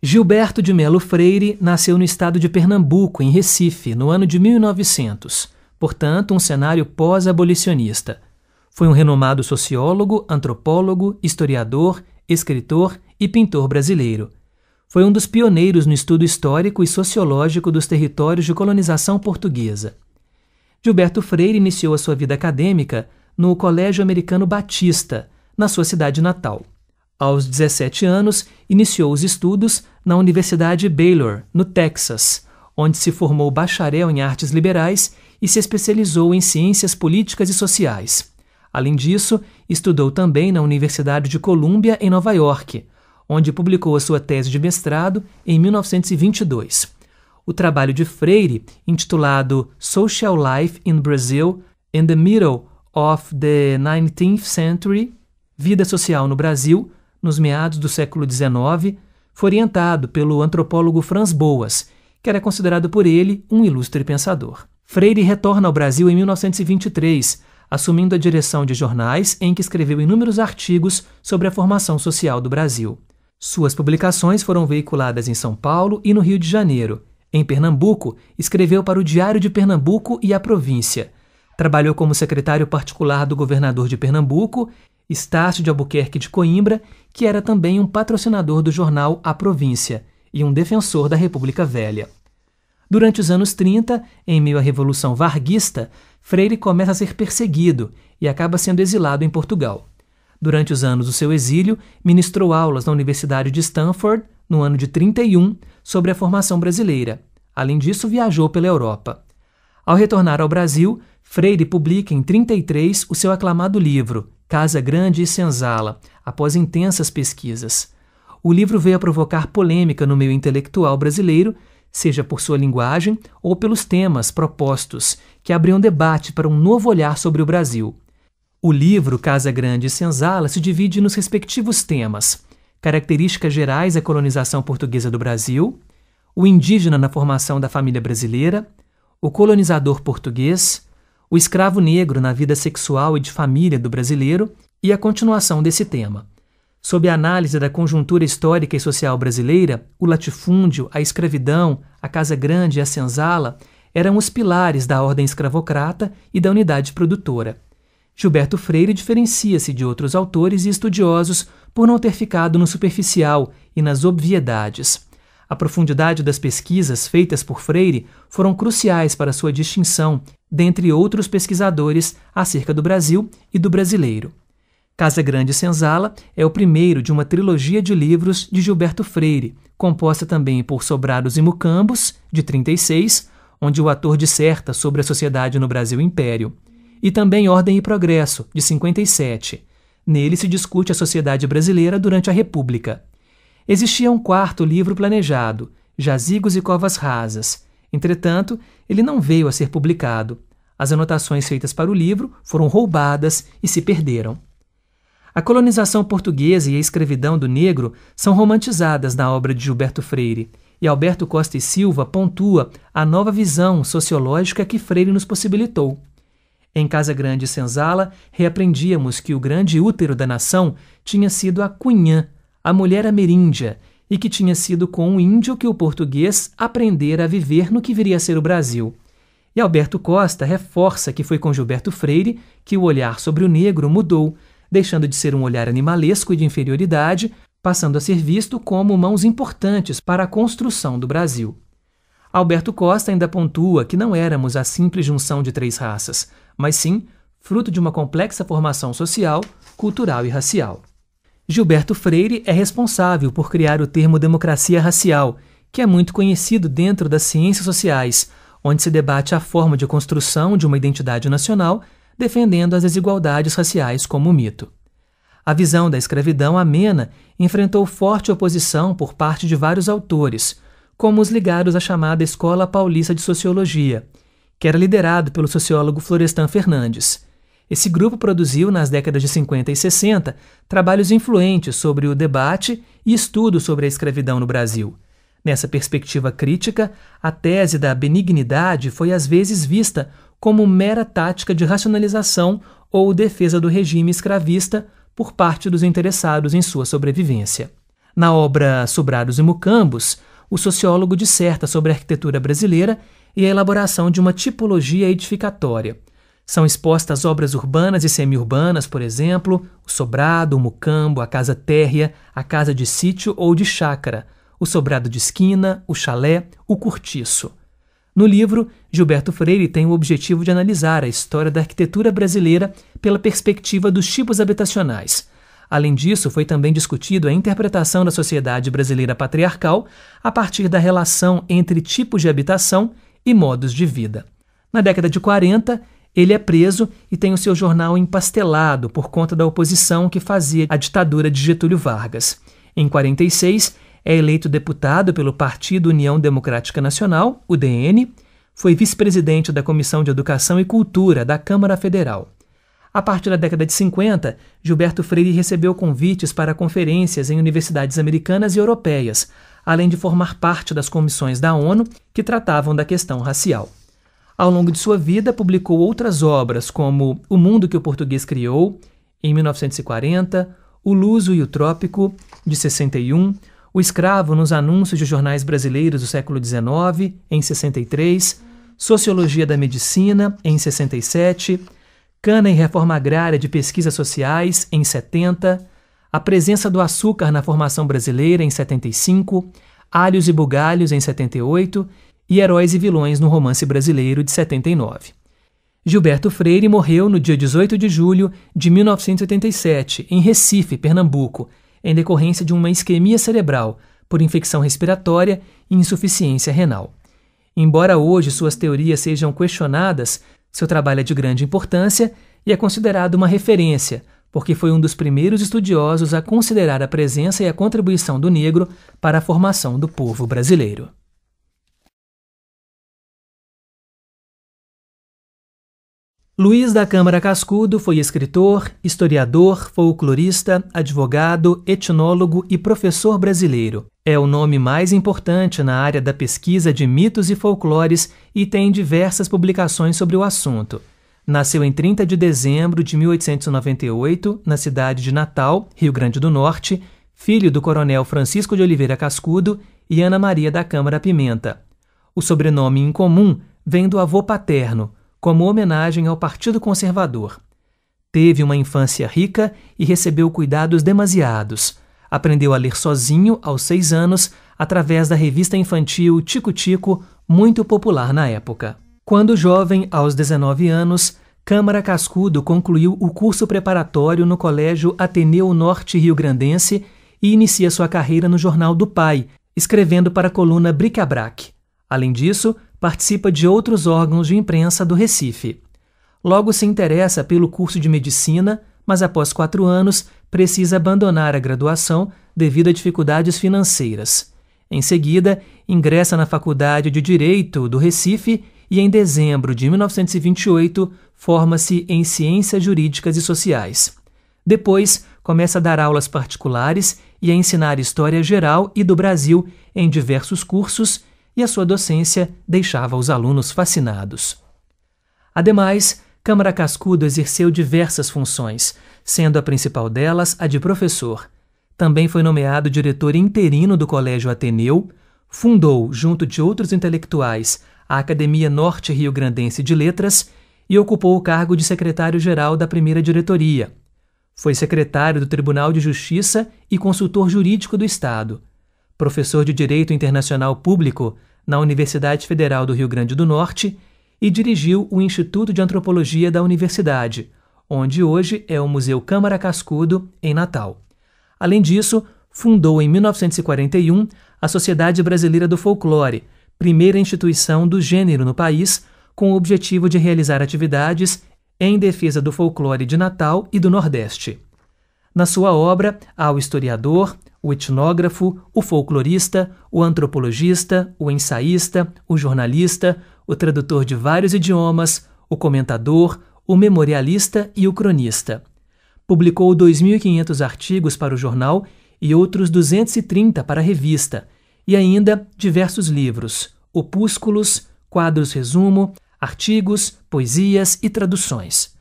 Gilberto de Melo Freire nasceu no estado de Pernambuco, em Recife, no ano de 1900, portanto, um cenário pós-abolicionista. Foi um renomado sociólogo, antropólogo, historiador, escritor e pintor brasileiro. Foi um dos pioneiros no estudo histórico e sociológico dos territórios de colonização portuguesa. Gilberto Freire iniciou a sua vida acadêmica no Colégio Americano Batista, na sua cidade natal. Aos 17 anos, iniciou os estudos na Universidade Baylor, no Texas, onde se formou bacharel em artes liberais e se especializou em ciências políticas e sociais. Além disso, estudou também na Universidade de Colômbia, em Nova York, onde publicou a sua tese de mestrado em 1922. O trabalho de Freire, intitulado Social Life in Brazil in the Middle of the 19th Century, Vida Social no Brasil, nos meados do século XIX, foi orientado pelo antropólogo Franz Boas, que era considerado por ele um ilustre pensador. Freire retorna ao Brasil em 1923, assumindo a direção de jornais em que escreveu inúmeros artigos sobre a formação social do Brasil. Suas publicações foram veiculadas em São Paulo e no Rio de Janeiro. Em Pernambuco, escreveu para o Diário de Pernambuco e a Província. Trabalhou como secretário particular do governador de Pernambuco, Estácio de Albuquerque de Coimbra, que era também um patrocinador do jornal A Província e um defensor da República Velha. Durante os anos 30, em meio à Revolução Varguista, Freire começa a ser perseguido e acaba sendo exilado em Portugal. Durante os anos do seu exílio, ministrou aulas na Universidade de Stanford, no ano de 31, sobre a formação brasileira. Além disso, viajou pela Europa. Ao retornar ao Brasil, Freire publica em 33 o seu aclamado livro, Casa Grande e Senzala, após intensas pesquisas. O livro veio a provocar polêmica no meio intelectual brasileiro, seja por sua linguagem ou pelos temas propostos, que abriam debate para um novo olhar sobre o Brasil. O livro Casa Grande e Senzala se divide nos respectivos temas: características gerais da colonização portuguesa do Brasil, o indígena na formação da família brasileira, o colonizador português, o escravo negro na vida sexual e de família do brasileiro e a continuação desse tema. Sob a análise da conjuntura histórica e social brasileira, o latifúndio, a escravidão, a Casa Grande e a Senzala eram os pilares da ordem escravocrata e da unidade produtora. Gilberto Freire diferencia-se de outros autores e estudiosos por não ter ficado no superficial e nas obviedades. A profundidade das pesquisas feitas por Freire foram cruciais para sua distinção dentre outros pesquisadores acerca do Brasil e do brasileiro. Casa Grande e Senzala é o primeiro de uma trilogia de livros de Gilberto Freire, composta também por Sobrados e Mucambos, de 36, onde o ator disserta sobre a sociedade no Brasil Império, e também Ordem e Progresso, de 57. Nele se discute a sociedade brasileira durante a República. Existia um quarto livro planejado, Jazigos e Covas Rasas. Entretanto, ele não veio a ser publicado. As anotações feitas para o livro foram roubadas e se perderam. A colonização portuguesa e a escravidão do negro são romantizadas na obra de Gilberto Freire, e Alberto Costa e Silva pontua a nova visão sociológica que Freire nos possibilitou. Em Casa Grande e Senzala, reaprendíamos que o grande útero da nação tinha sido a cunhã, a mulher ameríndia, e que tinha sido com o índio que o português aprendera a viver no que viria a ser o Brasil. E Alberto Costa reforça que foi com Gilberto Freire que o olhar sobre o negro mudou, deixando de ser um olhar animalesco e de inferioridade, passando a ser visto como mãos importantes para a construção do Brasil. Alberto Costa ainda pontua que não éramos a simples junção de três raças, mas sim fruto de uma complexa formação social, cultural e racial. Gilberto Freire é responsável por criar o termo democracia racial, que é muito conhecido dentro das ciências sociais, onde se debate a forma de construção de uma identidade nacional, defendendo as desigualdades raciais como mito. A visão da escravidão amena enfrentou forte oposição por parte de vários autores, como os ligados à chamada Escola Paulista de Sociologia, que era liderado pelo sociólogo Florestan Fernandes. Esse grupo produziu, nas décadas de 50 e 60, trabalhos influentes sobre o debate e estudo sobre a escravidão no Brasil. Nessa perspectiva crítica, a tese da benignidade foi às vezes vista como mera tática de racionalização ou defesa do regime escravista por parte dos interessados em sua sobrevivência. Na obra Sobrados e Mucambos, o sociólogo disserta sobre a arquitetura brasileira e a elaboração de uma tipologia edificatória. São expostas obras urbanas e semi-urbanas, por exemplo, o sobrado, o mucambo, a casa térrea, a casa de sítio ou de chácara, o sobrado de esquina, o chalé, o cortiço. No livro, Gilberto Freire tem o objetivo de analisar a história da arquitetura brasileira pela perspectiva dos tipos habitacionais. Além disso, foi também discutido a interpretação da sociedade brasileira patriarcal a partir da relação entre tipos de habitação e modos de vida. Na década de 40, ele é preso e tem o seu jornal empastelado por conta da oposição que fazia à ditadura de Getúlio Vargas. Em 46, é eleito deputado pelo Partido União Democrática Nacional, UDN, foi vice-presidente da Comissão de Educação e Cultura da Câmara Federal. A partir da década de 50, Gilberto Freire recebeu convites para conferências em universidades americanas e europeias, além de formar parte das comissões da ONU que tratavam da questão racial. Ao longo de sua vida, publicou outras obras, como O Mundo que o Português Criou, em 1940, O Luso e o Trópico, de 61, O Escravo nos Anúncios de Jornais Brasileiros do Século XIX, em 63, Sociologia da Medicina, em 67, Cana e Reforma Agrária de Pesquisas Sociais, em 70, A Presença do Açúcar na Formação Brasileira, em 75, Alhos e Bugalhos, em 78, e Heróis e Vilões no Romance Brasileiro, de 79. Gilberto Freire morreu no dia 18 de julho de 1987, em Recife, Pernambuco, em decorrência de uma isquemia cerebral, por infecção respiratória e insuficiência renal. Embora hoje suas teorias sejam questionadas, seu trabalho é de grande importância e é considerado uma referência, porque foi um dos primeiros estudiosos a considerar a presença e a contribuição do negro para a formação do povo brasileiro. Luiz da Câmara Cascudo foi escritor, historiador, folclorista, advogado, etnólogo e professor brasileiro. É o nome mais importante na área da pesquisa de mitos e folclores e tem diversas publicações sobre o assunto. Nasceu em 30 de dezembro de 1898, na cidade de Natal, Rio Grande do Norte, filho do coronel Francisco de Oliveira Cascudo e Ana Maria da Câmara Pimenta. O sobrenome incomum vem do avô paterno, como homenagem ao Partido Conservador. Teve uma infância rica e recebeu cuidados demasiados. Aprendeu a ler sozinho aos 6 anos, através da revista infantil Tico Tico, muito popular na época. Quando jovem, aos 19 anos, Câmara Cascudo concluiu o curso preparatório no Colégio Ateneu Norte Rio-Grandense e inicia sua carreira no Jornal do Pai, escrevendo para a coluna Bric-a-Brac. Além disso, participa de outros órgãos de imprensa do Recife. Logo se interessa pelo curso de medicina, mas após 4 anos precisa abandonar a graduação devido a dificuldades financeiras. Em seguida, ingressa na Faculdade de Direito do Recife e, em dezembro de 1928, forma-se em Ciências Jurídicas e Sociais. Depois, começa a dar aulas particulares e a ensinar História Geral e do Brasil em diversos cursos, e a sua docência deixava os alunos fascinados. Ademais, Câmara Cascudo exerceu diversas funções, sendo a principal delas a de professor. Também foi nomeado diretor interino do Colégio Ateneu, fundou, junto de outros intelectuais, a Academia Norte Rio-Grandense de Letras e ocupou o cargo de secretário-geral da primeira diretoria. Foi secretário do Tribunal de Justiça e consultor jurídico do Estado. Professor de Direito Internacional Público na Universidade Federal do Rio Grande do Norte e dirigiu o Instituto de Antropologia da Universidade, onde hoje é o Museu Câmara Cascudo, em Natal. Além disso, fundou em 1941 a Sociedade Brasileira do Folclore, primeira instituição do gênero no país, com o objetivo de realizar atividades em defesa do folclore de Natal e do Nordeste. Na sua obra, há o historiador, o etnógrafo, o folclorista, o antropologista, o ensaísta, o jornalista, o tradutor de vários idiomas, o comentador, o memorialista e o cronista. Publicou 2.500 artigos para o jornal e outros 230 para a revista, e ainda diversos livros, opúsculos, quadros resumo, artigos, poesias e traduções.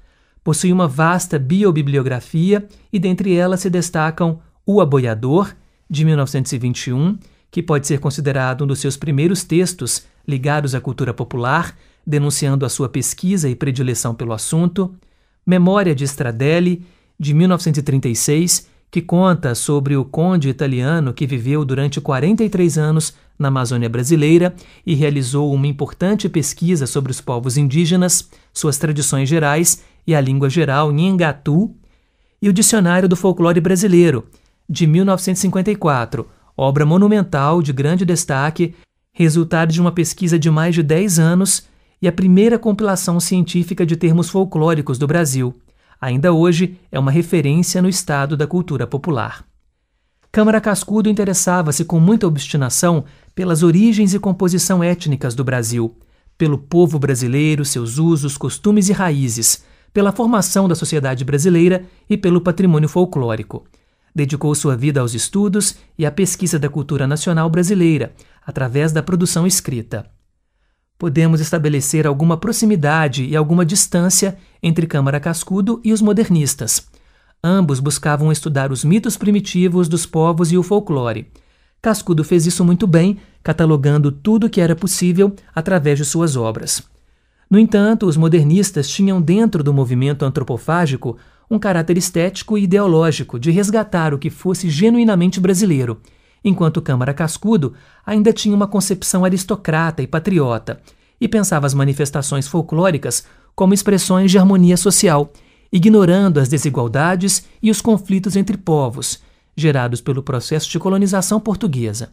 Possui uma vasta biobibliografia e dentre elas se destacam O Aboiador, de 1921, que pode ser considerado um dos seus primeiros textos ligados à cultura popular, denunciando a sua pesquisa e predileção pelo assunto. Memória de Stradelli, de 1936, que conta sobre o conde italiano que viveu durante 43 anos na Amazônia brasileira e realizou uma importante pesquisa sobre os povos indígenas, suas tradições gerais e a língua geral Nhengatu. E o Dicionário do Folclore Brasileiro, de 1954, obra monumental de grande destaque, resultado de uma pesquisa de mais de 10 anos e a primeira compilação científica de termos folclóricos do Brasil. Ainda hoje é uma referência no estado da cultura popular. Câmara Cascudo interessava-se com muita obstinação pelas origens e composição étnicas do Brasil, pelo povo brasileiro, seus usos, costumes e raízes, pela formação da sociedade brasileira e pelo patrimônio folclórico. Dedicou sua vida aos estudos e à pesquisa da cultura nacional brasileira, através da produção escrita. Podemos estabelecer alguma proximidade e alguma distância entre Câmara Cascudo e os modernistas. Ambos buscavam estudar os mitos primitivos dos povos e o folclore. Cascudo fez isso muito bem, catalogando tudo o que era possível através de suas obras. No entanto, os modernistas tinham dentro do movimento antropofágico um caráter estético e ideológico de resgatar o que fosse genuinamente brasileiro, enquanto Câmara Cascudo ainda tinha uma concepção aristocrata e patriota, e pensava as manifestações folclóricas como expressões de harmonia social, ignorando as desigualdades e os conflitos entre povos, gerados pelo processo de colonização portuguesa.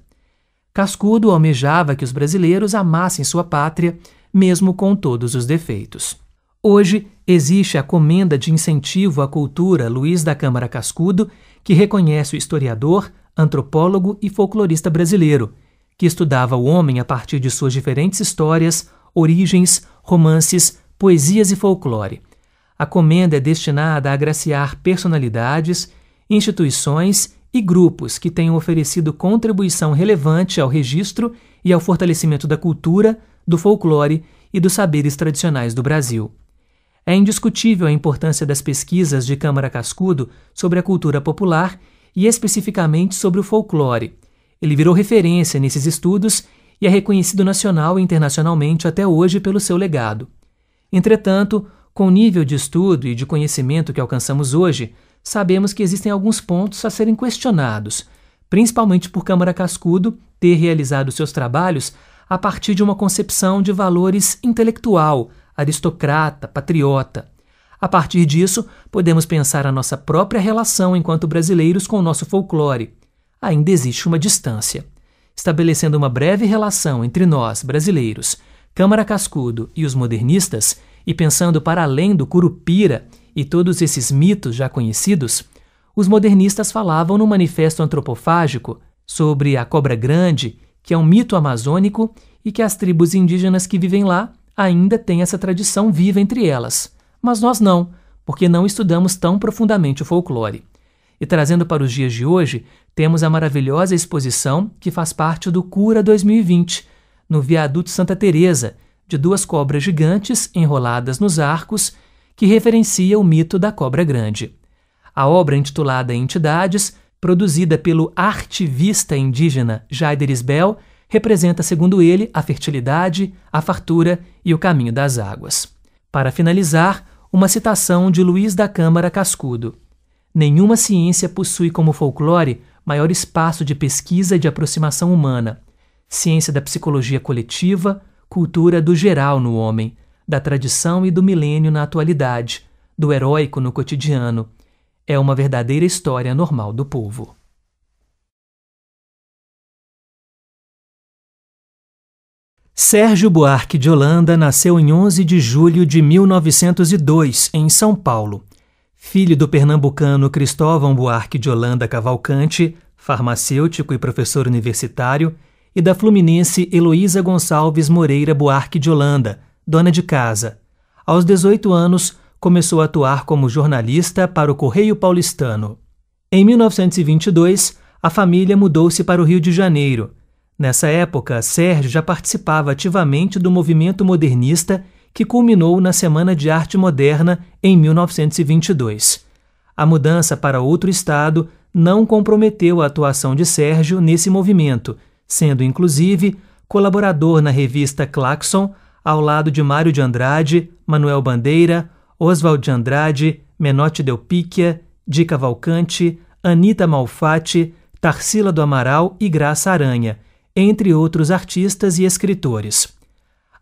Cascudo almejava que os brasileiros amassem sua pátria, mesmo com todos os defeitos. Hoje, existe a Comenda de Incentivo à Cultura Luiz da Câmara Cascudo, que reconhece o historiador, antropólogo e folclorista brasileiro, que estudava o homem a partir de suas diferentes histórias, origens, romances, poesias e folclore. A comenda é destinada a agraciar personalidades, instituições e grupos que tenham oferecido contribuição relevante ao registro e ao fortalecimento da cultura, do folclore e dos saberes tradicionais do Brasil. É indiscutível a importância das pesquisas de Câmara Cascudo sobre a cultura popular e especificamente sobre o folclore. Ele virou referência nesses estudos e é reconhecido nacional e internacionalmente até hoje pelo seu legado. Entretanto, com o nível de estudo e de conhecimento que alcançamos hoje, sabemos que existem alguns pontos a serem questionados, principalmente por Câmara Cascudo ter realizado seus trabalhos a partir de uma concepção de valores intelectual, aristocrata, patriota. A partir disso, podemos pensar a nossa própria relação enquanto brasileiros com o nosso folclore. Ainda existe uma distância. Estabelecendo uma breve relação entre nós, brasileiros, Câmara Cascudo e os modernistas, e pensando para além do Curupira e todos esses mitos já conhecidos, os modernistas falavam no Manifesto Antropofágico sobre a Cobra Grande, que é um mito amazônico e que as tribos indígenas que vivem lá ainda têm essa tradição viva entre elas. Mas nós não, porque não estudamos tão profundamente o folclore. E trazendo para os dias de hoje, temos a maravilhosa exposição que faz parte do Cura 2020, no Viaduto Santa Teresa, de 2 cobras gigantes enroladas nos arcos, que referencia o mito da Cobra Grande. A obra intitulada Entidades, produzida pelo artivista indígena Jaider Isbel, representa, segundo ele, a fertilidade, a fartura e o caminho das águas. Para finalizar, uma citação de Luiz da Câmara Cascudo. Nenhuma ciência possui como folclore maior espaço de pesquisa e de aproximação humana. Ciência da psicologia coletiva, cultura do geral no homem, da tradição e do milênio na atualidade, do heróico no cotidiano. É uma verdadeira história normal do povo. Sérgio Buarque de Holanda nasceu em 11 de julho de 1902, em São Paulo. Filho do pernambucano Cristóvão Buarque de Holanda Cavalcante, farmacêutico e professor universitário, e da fluminense Heloísa Gonçalves Moreira Buarque de Holanda, dona de casa. Aos 18 anos, começou a atuar como jornalista para o Correio Paulistano. Em 1922, a família mudou-se para o Rio de Janeiro. Nessa época, Sérgio já participava ativamente do movimento modernista que culminou na Semana de Arte Moderna em 1922. A mudança para outro estado não comprometeu a atuação de Sérgio nesse movimento, sendo inclusive colaborador na revista Claxon, ao lado de Mário de Andrade, Manuel Bandeira, Oswald de Andrade, Menotti Del Picchia, Di Cavalcanti, Anita Malfatti, Tarsila do Amaral e Graça Aranha, entre outros artistas e escritores.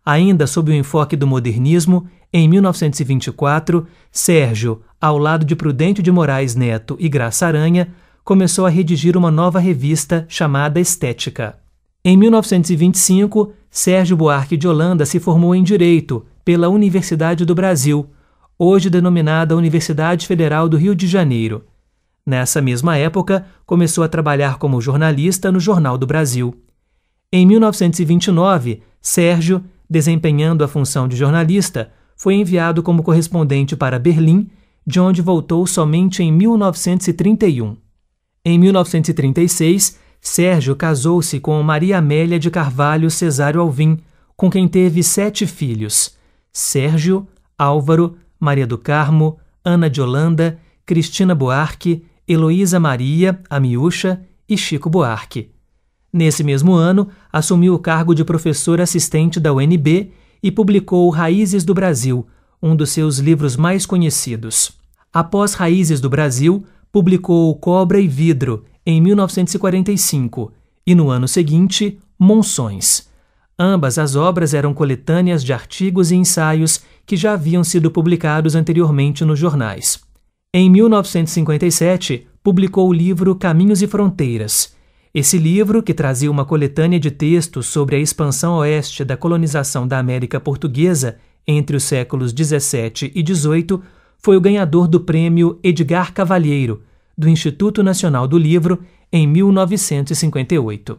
Ainda sob o enfoque do modernismo, em 1924, Sérgio, ao lado de Prudente de Moraes Neto e Graça Aranha, começou a redigir uma nova revista chamada Estética. Em 1925, Sérgio Buarque de Holanda se formou em Direito pela Universidade do Brasil, hoje denominada Universidade Federal do Rio de Janeiro. Nessa mesma época, começou a trabalhar como jornalista no Jornal do Brasil. Em 1929, Sérgio, desempenhando a função de jornalista, foi enviado como correspondente para Berlim, de onde voltou somente em 1931. Em 1936, Sérgio casou-se com Maria Amélia de Carvalho Cesário Alvim, com quem teve 7 filhos: Sérgio, Álvaro, Maria do Carmo, Ana de Holanda, Cristina Buarque, Heloísa Maria, a Miúcha, e Chico Buarque. Nesse mesmo ano, assumiu o cargo de professor assistente da UNB e publicou Raízes do Brasil, um dos seus livros mais conhecidos. Após Raízes do Brasil, publicou Cobra e Vidro, em 1945, e no ano seguinte, Monções. Ambas as obras eram coletâneas de artigos e ensaios que já haviam sido publicados anteriormente nos jornais. Em 1957, publicou o livro Caminhos e Fronteiras. Esse livro, que trazia uma coletânea de textos sobre a expansão oeste da colonização da América Portuguesa entre os séculos XVII e XVIII, foi o ganhador do prêmio Edgar Cavalheiro, do Instituto Nacional do Livro, em 1958.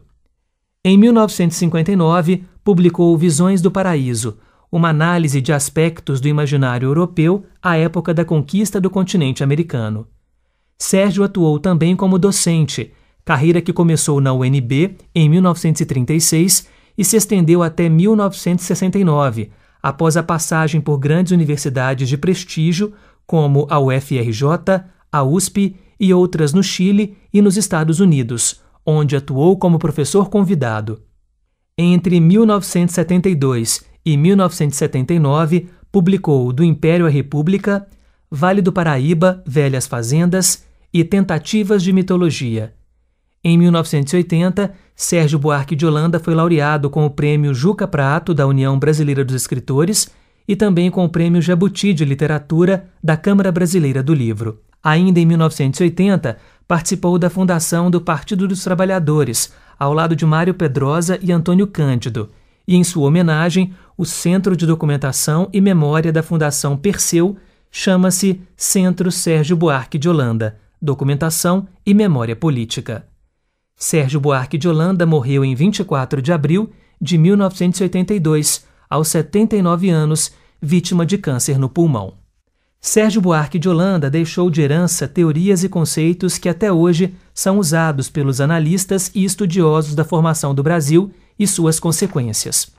Em 1959, publicou Visões do Paraíso, uma análise de aspectos do imaginário europeu à época da conquista do continente americano. Sérgio atuou também como docente, carreira que começou na UNB em 1936 e se estendeu até 1969, após a passagem por grandes universidades de prestígio como a UFRJ, a USP e outras no Chile e nos Estados Unidos, onde atuou como professor convidado. Entre 1972 e 1979, publicou Do Império à República, Vale do Paraíba, Velhas Fazendas e Tentativas de Mitologia. Em 1980, Sérgio Buarque de Holanda foi laureado com o Prêmio Juca Prato da União Brasileira dos Escritores e também com o Prêmio Jabuti de Literatura da Câmara Brasileira do Livro. Ainda em 1980, participou da fundação do Partido dos Trabalhadores, ao lado de Mário Pedrosa e Antônio Cândido, e em sua homenagem, o Centro de Documentação e Memória da Fundação Perseu chama-se Centro Sérgio Buarque de Holanda, Documentação e Memória Política. Sérgio Buarque de Holanda morreu em 24 de abril de 1982, aos 79 anos, vítima de câncer no pulmão. Sérgio Buarque de Holanda deixou de herança teorias e conceitos que até hoje são usados pelos analistas e estudiosos da formação do Brasil e suas consequências.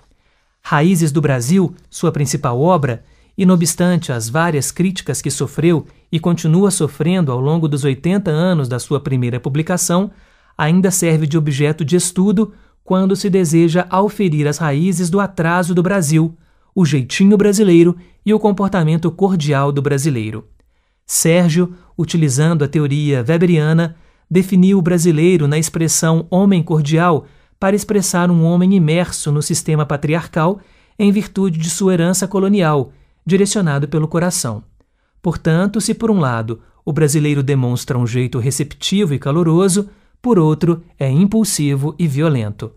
Raízes do Brasil, sua principal obra, e não obstante as várias críticas que sofreu e continua sofrendo ao longo dos 80 anos da sua primeira publicação, ainda serve de objeto de estudo quando se deseja auferir as raízes do atraso do Brasil, o jeitinho brasileiro e o comportamento cordial do brasileiro. Sérgio, utilizando a teoria weberiana, definiu o brasileiro na expressão homem cordial para expressar um homem imerso no sistema patriarcal em virtude de sua herança colonial, direcionado pelo coração. Portanto, se por um lado o brasileiro demonstra um jeito receptivo e caloroso, por outro é impulsivo e violento.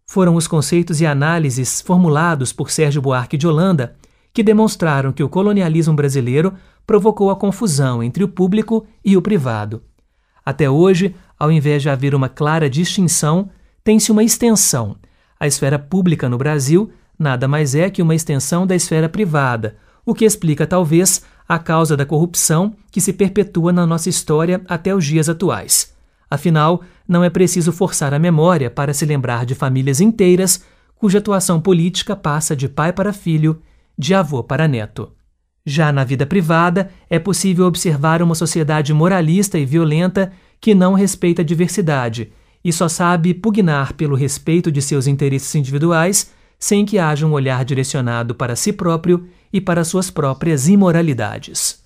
Foram os conceitos e análises formulados por Sérgio Buarque de Holanda que demonstraram que o colonialismo brasileiro provocou a confusão entre o público e o privado. Até hoje, ao invés de haver uma clara distinção, tem-se uma extensão. A esfera pública no Brasil nada mais é que uma extensão da esfera privada, o que explica, talvez, a causa da corrupção que se perpetua na nossa história até os dias atuais. Afinal, não é preciso forçar a memória para se lembrar de famílias inteiras cuja atuação política passa de pai para filho, de avô para neto. Já na vida privada, é possível observar uma sociedade moralista e violenta que não respeita a diversidade e só sabe pugnar pelo respeito de seus interesses individuais sem que haja um olhar direcionado para si próprio e para suas próprias imoralidades.